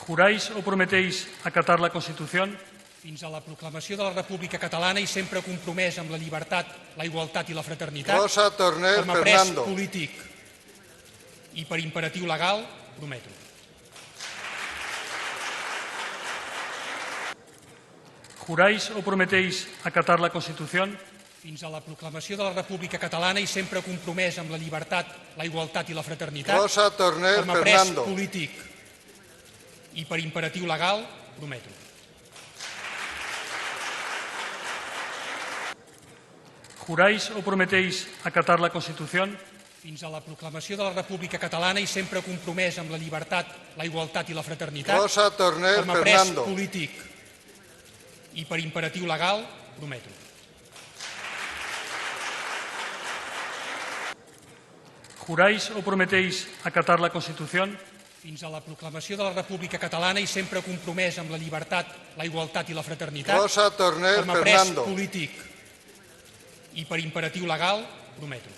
¿Juráis o prometéis acatar la Constitución? Fins a la proclamació de la República Catalana i sempre compromès amb la llibertat, la igualtat i la fraternitat, Rosa Torner com a pres Fernando. polític i per imperatiu legal, prometo. ¿Juráis o prometéis acatar la Constitución? Fins a la proclamació de la República Catalana i sempre compromès amb la llibertat, la igualtat i la fraternitat, Rosa Torner com a pres Fernando. polític i per imperatiu legal, prometo. ¿Juráis o prometéis acatar la Constitución? Fins a la proclamació de la República Catalana i sempre compromès amb la llibertat, la igualtat i la fraternitat, Rosa Torner com a pres Fernando. polític i per imperatiu legal, prometo. ¿Juráis o prometéis acatar la Constitución? Fins a la proclamació de la República Catalana i sempre compromès amb la llibertat, la igualtat i la fraternitat, Rosa Torner com a pres Fernando. polític i per imperatiu legal, prometo.